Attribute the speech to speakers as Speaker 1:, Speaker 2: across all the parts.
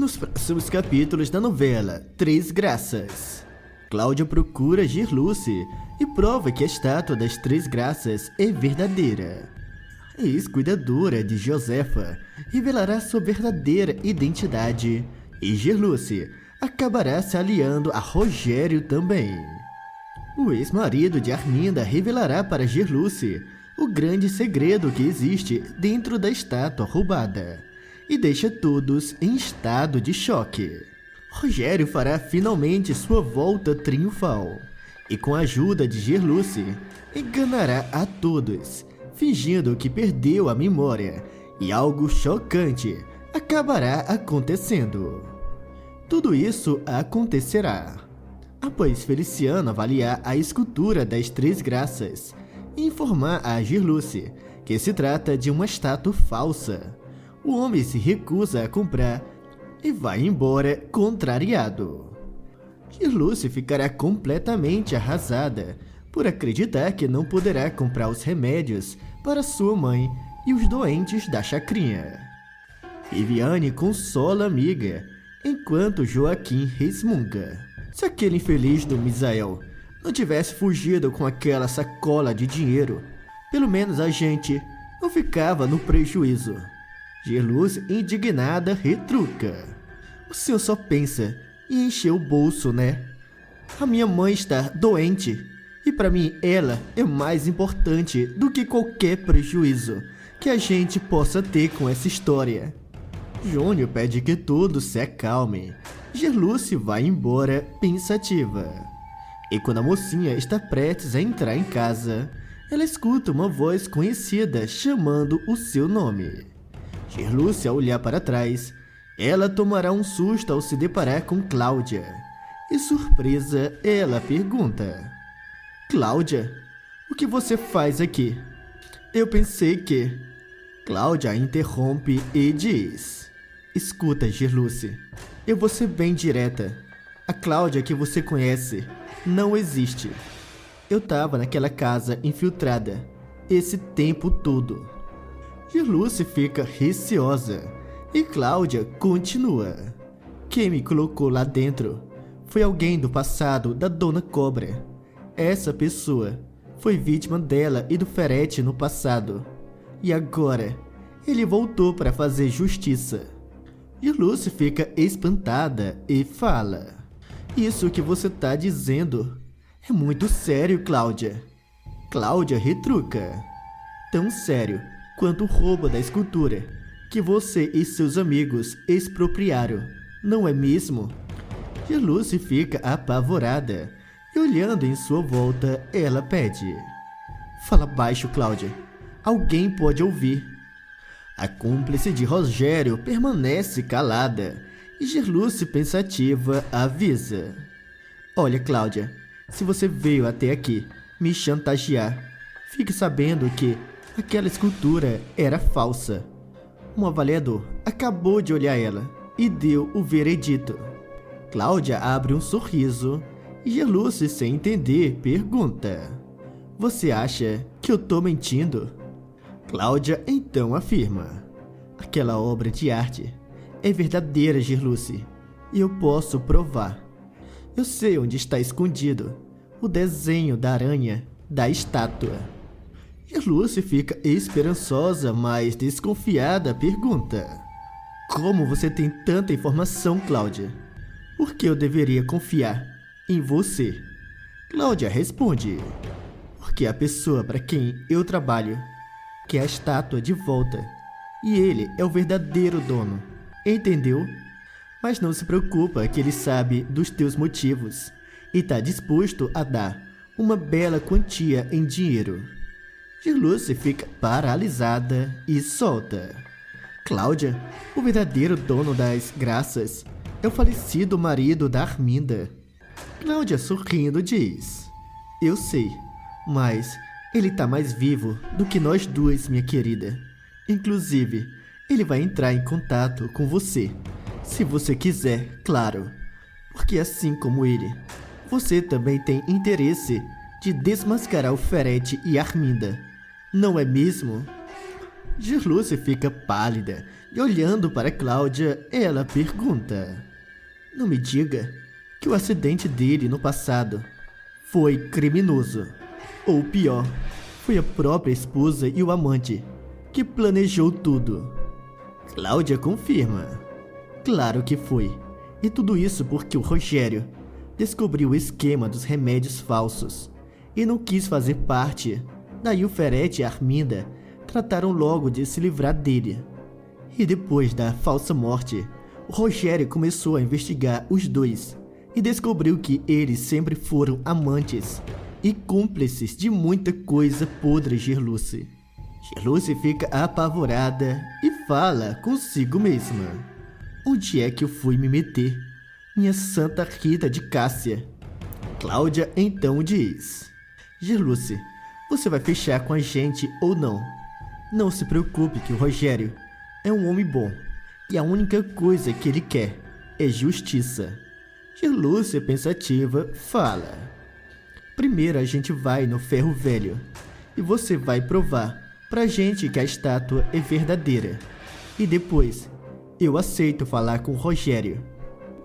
Speaker 1: nos próximos capítulos da novela Três Graças, Cláudia procura Gerluce e prova que a estátua das Três Graças é verdadeira. A ex-cuidadora de Josefa revelará sua verdadeira identidade e Gerluce acabará se aliando a Rogério também. O ex-marido de Arminda revelará para Gerluce o grande segredo que existe dentro da estátua roubada e deixa todos em estado de choque. Rogério fará finalmente sua volta triunfal e, com a ajuda de Gerluce, enganará a todos, fingindo que perdeu a memória, e algo chocante acabará acontecendo. Tudo isso acontecerá após Feliciano avaliar a escultura das Três Graças e informar a Gerluce que se trata de uma estátua falsa. O homem se recusa a comprar e vai embora contrariado. Gerluce ficará completamente arrasada por acreditar que não poderá comprar os remédios para sua mãe e os doentes da chacrinha. Viviane consola a amiga, enquanto Joaquim resmunga. Se aquele infeliz do Misael não tivesse fugido com aquela sacola de dinheiro, pelo menos a gente não ficava no prejuízo. Gerluce, indignada, retruca. O senhor só pensa em encher o bolso, né? A minha mãe está doente e para mim ela é mais importante do que qualquer prejuízo que a gente possa ter com essa história. Júnior pede que todos se acalmem. Gerluce vai embora pensativa. E quando a mocinha está prestes a entrar em casa, ela escuta uma voz conhecida chamando o seu nome. Gerluce, ao olhar para trás, ela tomará um susto ao se deparar com Cláudia. E surpresa, ela pergunta: Cláudia, o que você faz aqui? Eu pensei que... Cláudia a interrompe e diz: Escuta, Gerluce, eu vou ser bem direta. A Cláudia que você conhece não existe. Eu estava naquela casa infiltrada esse tempo todo. Gerluce fica receosa e Cláudia continua: Quem me colocou lá dentro foi alguém do passado da Dona Cobra. Essa pessoa foi vítima dela e do Ferete no passado. E agora ele voltou para fazer justiça. Gerluce fica espantada e fala: Isso que você tá dizendo é muito sério, Cláudia. Cláudia retruca: Tão sério quanto o roubo da escultura que você e seus amigos expropriaram, não é mesmo? Gerluce fica apavorada e, olhando em sua volta, ela pede: Fala baixo, Cláudia. Alguém pode ouvir. A cúmplice de Rogério permanece calada e Gerluce, pensativa, avisa: Olha, Cláudia, se você veio até aqui me chantagear, fique sabendo que aquela escultura era falsa. Um avaliador acabou de olhar ela e deu o veredito. Cláudia abre um sorriso e Gerluce, sem entender, pergunta: Você acha que eu tô mentindo? Cláudia então afirma: Aquela obra de arte é verdadeira, Gerluce, e eu posso provar. Eu sei onde está escondido o desenho da aranha da estátua. Gerluce fica esperançosa, mas desconfiada, pergunta: Como você tem tanta informação, Cláudia? Por que eu deveria confiar em você? Cláudia responde: Porque a pessoa para quem eu trabalho quer a estátua de volta e ele é o verdadeiro dono, entendeu? Mas não se preocupa que ele sabe dos teus motivos e está disposto a dar uma bela quantia em dinheiro. Gerluce fica paralisada e solta: Cláudia, o verdadeiro dono das graças é o falecido marido da Arminda. Cláudia, sorrindo, diz: Eu sei, mas ele tá mais vivo do que nós duas, minha querida. Inclusive, ele vai entrar em contato com você, se você quiser, claro. Porque assim como ele, você também tem interesse de desmascarar o Ferete e Arminda, não é mesmo? Gerluce fica pálida e olhando para Cláudia, ela pergunta: não me diga que o acidente dele no passado foi criminoso. Ou pior, foi a própria esposa e o amante que planejou tudo. Cláudia confirma: claro que foi. E tudo isso porque o Rogério descobriu o esquema dos remédios falsos e não quis fazer parte. Daí o Ferete e a Arminda trataram logo de se livrar dele. E depois da falsa morte, o Rogério começou a investigar os dois e descobriu que eles sempre foram amantes e cúmplices de muita coisa podre. Gerluce fica apavorada e fala consigo mesma: onde é que eu fui me meter, minha Santa Rita de Cássia? Cláudia então diz: Gerluce, você vai fechar com a gente ou não? Não se preocupe que o Rogério é um homem bom e a única coisa que ele quer é justiça. Gerluce, pensativa, fala: primeiro a gente vai no ferro velho e você vai provar pra gente que a estátua é verdadeira. E depois eu aceito falar com o Rogério.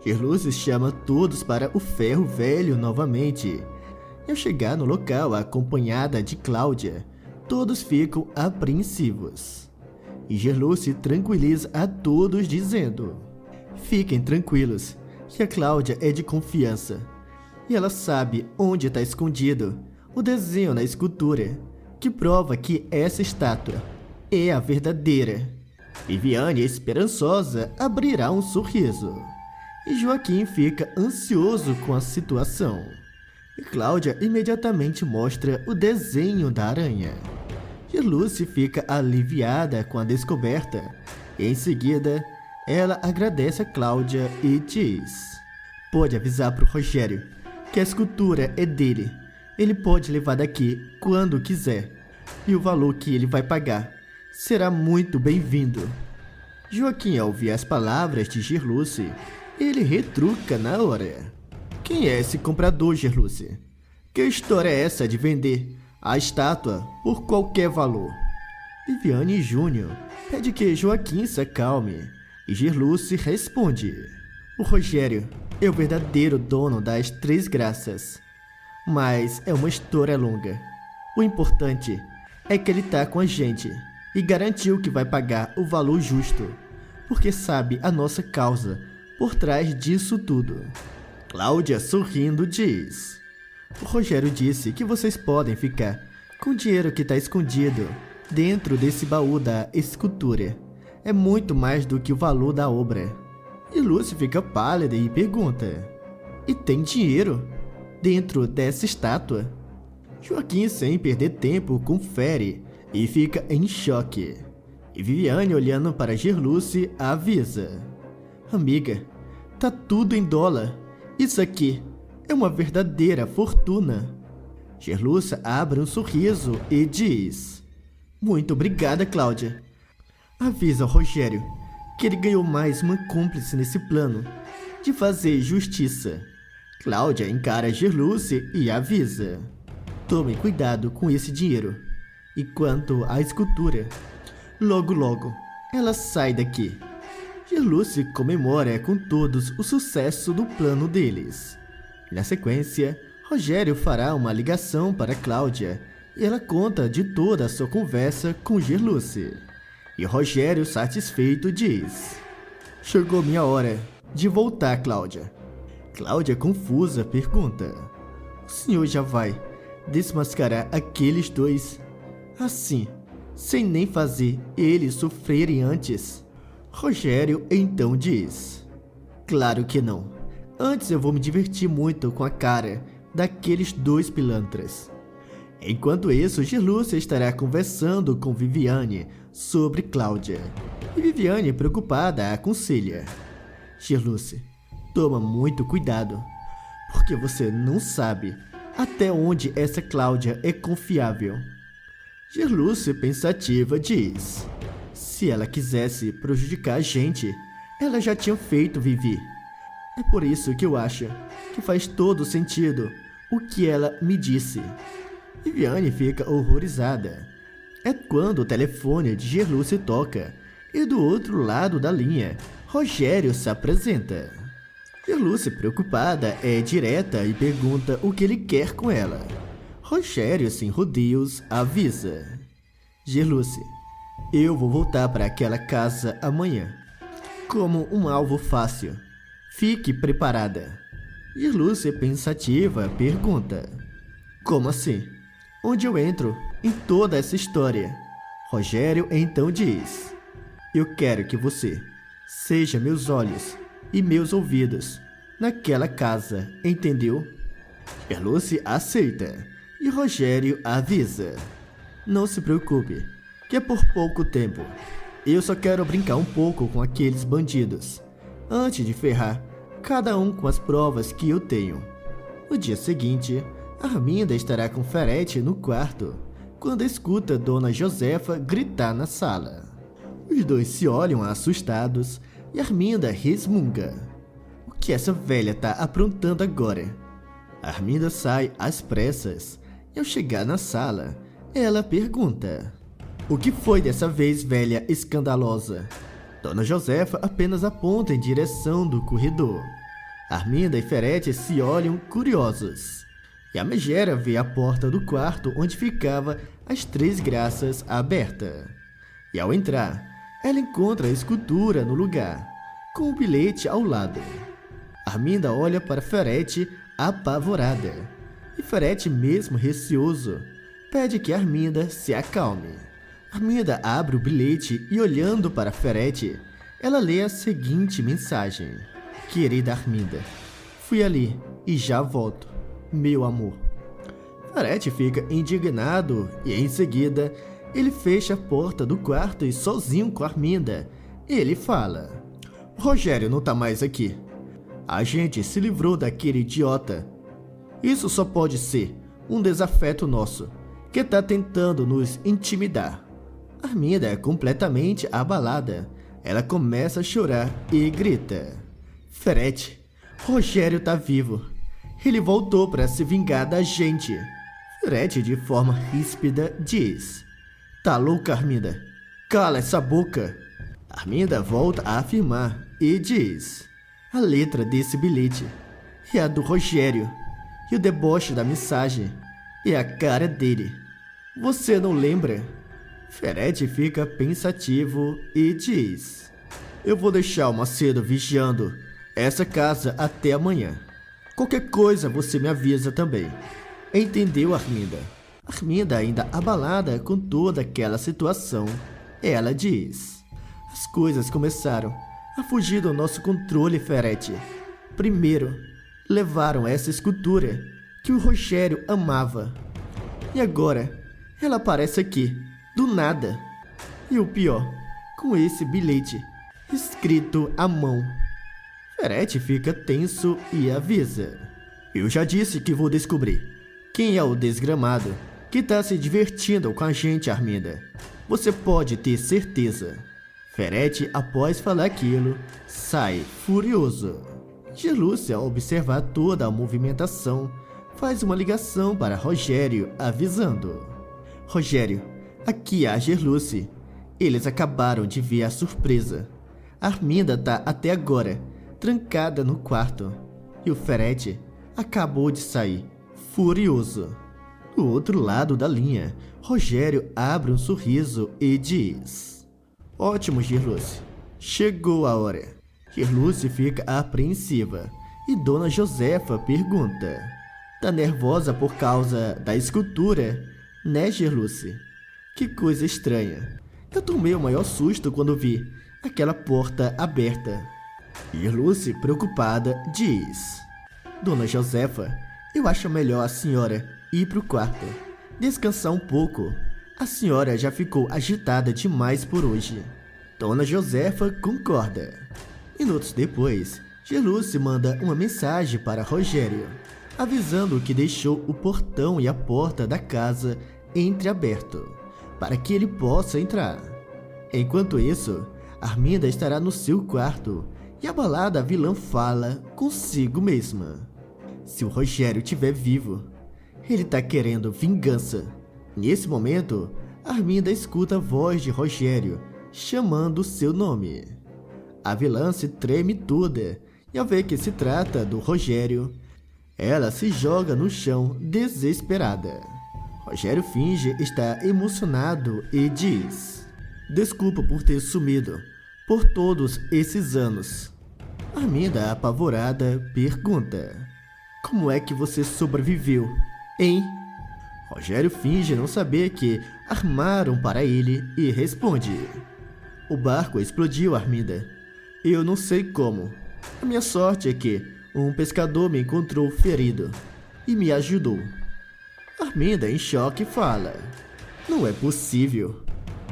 Speaker 1: Gerluce chama todos para o ferro velho novamente. E ao chegar no local acompanhada de Cláudia, todos ficam apreensivos. E Gerluce tranquiliza a todos dizendo: fiquem tranquilos, que a Cláudia é de confiança. E ela sabe onde está escondido o desenho na escultura, que prova que essa estátua é a verdadeira. Viviane, esperançosa, abrirá um sorriso. E Joaquim fica ansioso com a situação. E Cláudia imediatamente mostra o desenho da aranha. Gerluce fica aliviada com a descoberta. E em seguida, ela agradece a Cláudia e diz: pode avisar para o Rogério que a escultura é dele. Ele pode levar daqui quando quiser. E o valor que ele vai pagar será muito bem-vindo. Joaquim, ao ouvir as palavras de Gerluce, ele retruca na hora: quem é esse comprador, Gerluce? Que história é essa de vender a estátua por qualquer valor? Viviane Júnior pede que Joaquim se acalme e Gerluce responde: o Rogério é o verdadeiro dono das Três Graças. Mas é uma história longa. O importante é que ele tá com a gente e garantiu que vai pagar o valor justo, porque sabe a nossa causa por trás disso tudo. Cláudia, sorrindo, diz: o Rogério disse que vocês podem ficar com o dinheiro que está escondido dentro desse baú da escultura. É muito mais do que o valor da obra. E Lúcia fica pálida e pergunta: e tem dinheiro dentro dessa estátua? Joaquim, sem perder tempo, confere e fica em choque. E Viviane, olhando para Gerluce, avisa: amiga, tá tudo em dólar. Isso aqui é uma verdadeira fortuna. Gerluce abre um sorriso e diz: muito obrigada, Cláudia. Avisa ao Rogério que ele ganhou mais uma cúmplice nesse plano de fazer justiça. Cláudia encara Gerluce e avisa: tome cuidado com esse dinheiro. E quanto à escultura, logo logo ela sai daqui. Gerluce comemora com todos o sucesso do plano deles. Na sequência, Rogério fará uma ligação para Cláudia e ela conta de toda a sua conversa com Gerluce. E Rogério, satisfeito, diz: chegou minha hora de voltar, Cláudia. Cláudia, confusa, pergunta: o senhor já vai desmascarar aqueles dois assim, sem nem fazer eles sofrerem antes? Rogério então diz: claro que não. Antes eu vou me divertir muito com a cara daqueles dois pilantras. Enquanto isso, Gerluce estará conversando com Viviane sobre Cláudia. E Viviane, preocupada, aconselha: Gerluce, toma muito cuidado, porque você não sabe até onde essa Cláudia é confiável. Gerluce, pensativa, diz: se ela quisesse prejudicar a gente, ela já tinha feito, Vivi. É por isso que eu acho que faz todo sentido o que ela me disse. Viviane fica horrorizada. É quando o telefone de Gerluce toca e do outro lado da linha, Rogério se apresenta. Gerluce, preocupada, é direta e pergunta o que ele quer com ela. Rogério, sem rodeios, avisa. Gerluce, eu vou voltar para aquela casa amanhã, como um alvo fácil. Fique preparada. Gerluce, pensativa, pergunta. Como assim? Onde eu entro em toda essa história? Rogério então diz. Eu quero que você seja meus olhos e meus ouvidos naquela casa, entendeu? Gerluce aceita e Rogério avisa. Não se preocupe, que é por pouco tempo. Eu só quero brincar um pouco com aqueles bandidos, antes de ferrar cada um com as provas que eu tenho. No dia seguinte, Arminda estará com Ferete no quarto, quando escuta Dona Josefa gritar na sala. Os dois se olham assustados e Arminda resmunga. O que essa velha tá aprontando agora? Arminda sai às pressas e ao chegar na sala, ela pergunta. O que foi dessa vez, velha escandalosa? Dona Josefa apenas aponta em direção do corredor. Arminda e Ferete se olham curiosos. E a megera vê a porta do quarto onde ficava as Três Graças aberta. E ao entrar, ela encontra a escultura no lugar, com o bilhete ao lado. Arminda olha para Ferete apavorada. E Ferete, mesmo receoso, pede que Arminda se acalme. Arminda abre o bilhete e, olhando para Ferete, ela lê a seguinte mensagem. Querida Arminda, fui ali e já volto, meu amor. Ferete fica indignado e, em seguida, ele fecha a porta do quarto e, sozinho com Arminda, ele fala. Rogério não tá mais aqui. A gente se livrou daquele idiota. Isso só pode ser um desafeto nosso, que tá tentando nos intimidar. Arminda é completamente abalada. Ela começa a chorar e grita. Ferete, Rogério tá vivo. Ele voltou para se vingar da gente. Ferete, de forma ríspida, diz. Tá louca, Arminda? Cala essa boca. Arminda volta a afirmar e diz. A letra desse bilhete é a do Rogério. E o deboche da mensagem é a cara dele. Você não lembra? Ferete fica pensativo e diz. Eu vou deixar o Macedo vigiando essa casa até amanhã. Qualquer coisa você me avisa também. Entendeu, Arminda? Arminda, ainda abalada com toda aquela situação, ela diz. As coisas começaram a fugir do nosso controle, Ferete. Primeiro, levaram essa escultura que o Rogério amava. E agora, ela aparece aqui, do nada. E o pior, com esse bilhete, escrito à mão. Ferete fica tenso e avisa. Eu já disse que vou descobrir quem é o desgramado que tá se divertindo com a gente, Arminda. Você pode ter certeza. Ferete, após falar aquilo, sai furioso. Gerluce, ao observar toda a movimentação, faz uma ligação para Rogério, avisando. Rogério, aqui é a Gerluce. Eles acabaram de ver a surpresa. Arminda tá até agora trancada no quarto. E o Ferete acabou de sair, furioso. Do outro lado da linha, Rogério abre um sorriso e diz. Ótimo, Gerluce. Chegou a hora. Gerluce fica apreensiva e Dona Josefa pergunta. Tá nervosa por causa da escultura, né, Gerluce? Que coisa estranha. Eu tomei o maior susto quando vi aquela porta aberta. Gerluce, preocupada, diz. Dona Josefa, eu acho melhor a senhora ir pro quarto, descansar um pouco. A senhora já ficou agitada demais por hoje. Dona Josefa concorda. Minutos depois, Gerluce manda uma mensagem para Rogério, avisando que deixou o portão e a porta da casa entreaberto, para que ele possa entrar. Enquanto isso, Arminda estará no seu quarto e abalada, a vilã fala consigo mesma. Se o Rogério estiver vivo, ele tá querendo vingança. Nesse momento, Arminda escuta a voz de Rogério chamando seu nome. A vilã se treme toda e, ao ver que se trata do Rogério, ela se joga no chão desesperada. Rogério finge estar emocionado e diz: "Desculpa por ter sumido por todos esses anos." Arminda, apavorada, pergunta: "Como é que você sobreviveu, hein?" Rogério finge não saber que armaram para ele e responde: "O barco explodiu, Arminda. Eu não sei como. A minha sorte é que um pescador me encontrou ferido e me ajudou." Arminda, em choque, fala: "Não é possível."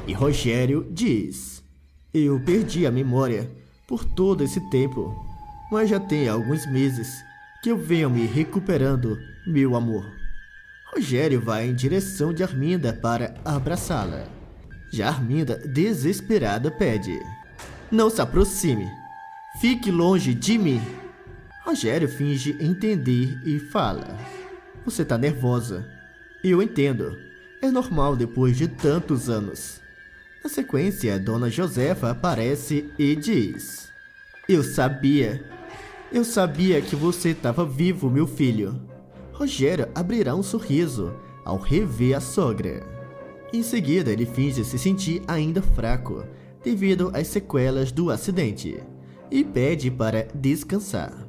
Speaker 1: E Rogério diz: "Eu perdi a memória por todo esse tempo, mas já tem alguns meses que eu venho me recuperando, meu amor." Rogério vai em direção de Arminda para abraçá-la. Já Arminda, desesperada, pede: "Não se aproxime. Fique longe de mim." Rogério finge entender e fala: "Você tá nervosa. Eu entendo. É normal depois de tantos anos." Na sequência, Dona Josefa aparece e diz: Eu sabia que você estava vivo, meu filho." Rogério abrirá um sorriso ao rever a sogra. Em seguida, ele finge se sentir ainda fraco devido às sequelas do acidente e pede para descansar.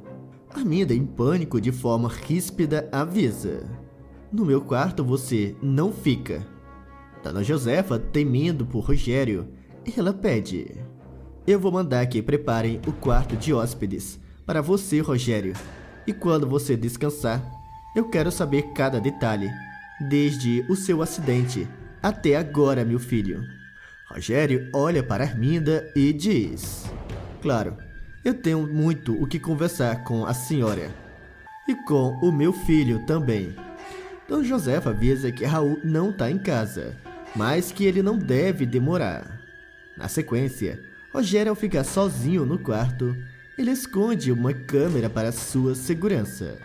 Speaker 1: Arminda, em pânico de forma ríspida, avisa: "No meu quarto você não fica." Dona Josefa, temendo por Rogério, ela pede: "Eu vou mandar que preparem o quarto de hóspedes para você, Rogério. E quando você descansar, eu quero saber cada detalhe, desde o seu acidente até agora, meu filho." Rogério olha para Arminda e diz: "Claro, eu tenho muito o que conversar com a senhora. E com o meu filho também." Dona Josefa avisa que Raul não está em casa, mas que ele não deve demorar. Na sequência, Rogério, ao ficar sozinho no quarto, ele esconde uma câmera para sua segurança.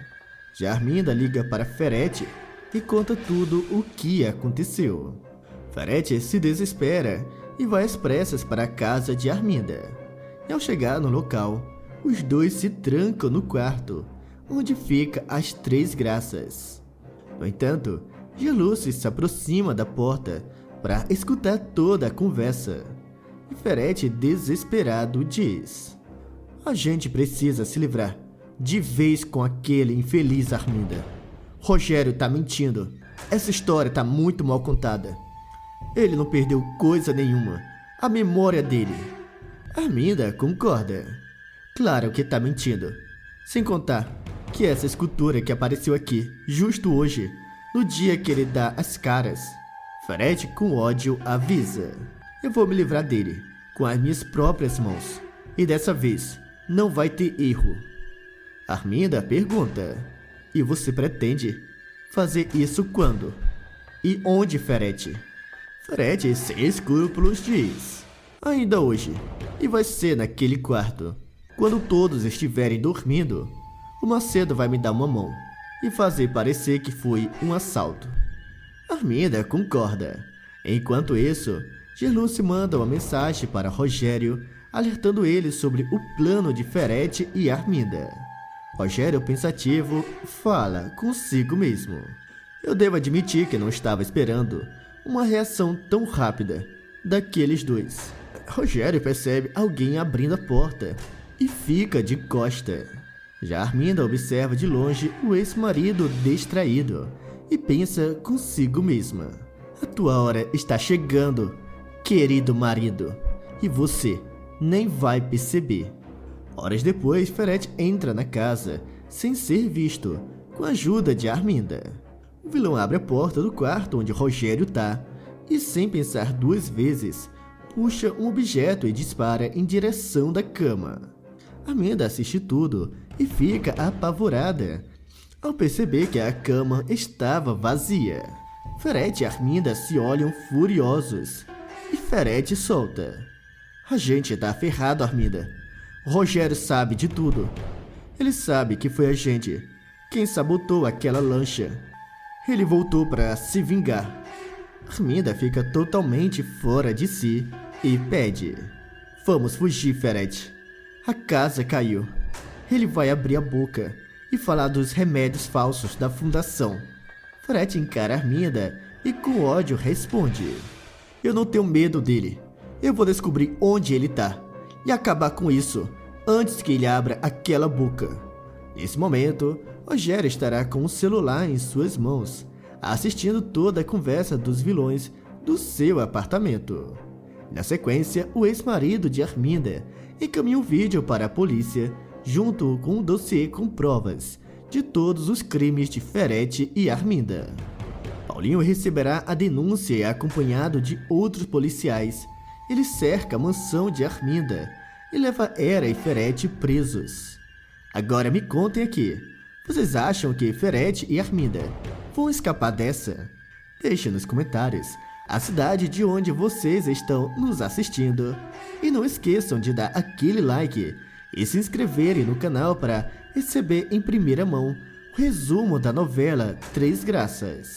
Speaker 1: Já Arminda liga para Ferete e conta tudo o que aconteceu. Ferete se desespera e vai às pressas para a casa de Arminda. E ao chegar no local, os dois se trancam no quarto, onde fica as Três Graças. No entanto, Geluce se aproxima da porta para escutar toda a conversa. E Ferete, desesperado, diz: "A gente precisa se livrar de vez com aquele infeliz Arminda. Rogério tá mentindo. Essa história tá muito mal contada. Ele não perdeu coisa nenhuma. A memória dele." Arminda concorda: "Claro que tá mentindo. Sem contar que essa escultura que apareceu aqui, justo hoje, no dia que ele dá as caras." Ferete, com ódio, avisa: "Eu vou me livrar dele com as minhas próprias mãos. E dessa vez, não vai ter erro." Arminda pergunta: "E você pretende fazer isso quando? E onde, Ferete?" Ferete, sem escrúpulos, diz: "Ainda hoje. E vai ser naquele quarto. Quando todos estiverem dormindo, o Macedo vai me dar uma mão e fazer parecer que foi um assalto." Arminda concorda. Enquanto isso, Geluce manda uma mensagem para Rogério, alertando ele sobre o plano de Ferete e Arminda. Rogério, pensativo, fala consigo mesmo: "Eu devo admitir que não estava esperando uma reação tão rápida daqueles dois." Rogério percebe alguém abrindo a porta e fica de costa. Já Arminda observa de longe o ex-marido distraído e pensa consigo mesma: "A tua hora está chegando, querido marido, e você nem vai perceber." Horas depois, Ferete entra na casa sem ser visto, com a ajuda de Arminda. O vilão abre a porta do quarto onde Rogério tá e, sem pensar duas vezes, puxa um objeto e dispara em direção da cama. Arminda assiste tudo e fica apavorada ao perceber que a cama estava vazia. Ferete e Arminda se olham furiosos e Ferete solta: "A gente tá ferrado, Arminda. Rogério sabe de tudo. Ele sabe que foi a gente quem sabotou aquela lancha. Ele voltou para se vingar." Arminda fica totalmente fora de si e pede: vamos fugir, Ferret. A casa caiu. Ele vai abrir a boca e falar dos remédios falsos da fundação. Ferret encara Arminda e com ódio responde: eu não tenho medo dele. Eu vou descobrir onde ele tá e acabar com isso antes que ele abra aquela boca. Nesse momento, Rogério estará com o celular em suas mãos, assistindo toda a conversa dos vilões do seu apartamento. Na sequência, o ex-marido de Arminda encaminha um vídeo para a polícia, junto com um dossiê com provas de todos os crimes de Ferret e Arminda. Paulinho receberá a denúncia acompanhado de outros policiais. Ele cerca a mansão de Arminda e leva Hera e Ferret presos. Agora me contem aqui, vocês acham que Ferret e Arminda vão escapar dessa? Deixe nos comentários a cidade de onde vocês estão nos assistindo. E não esqueçam de dar aquele like e se inscreverem no canal para receber em primeira mão o resumo da novela Três Graças.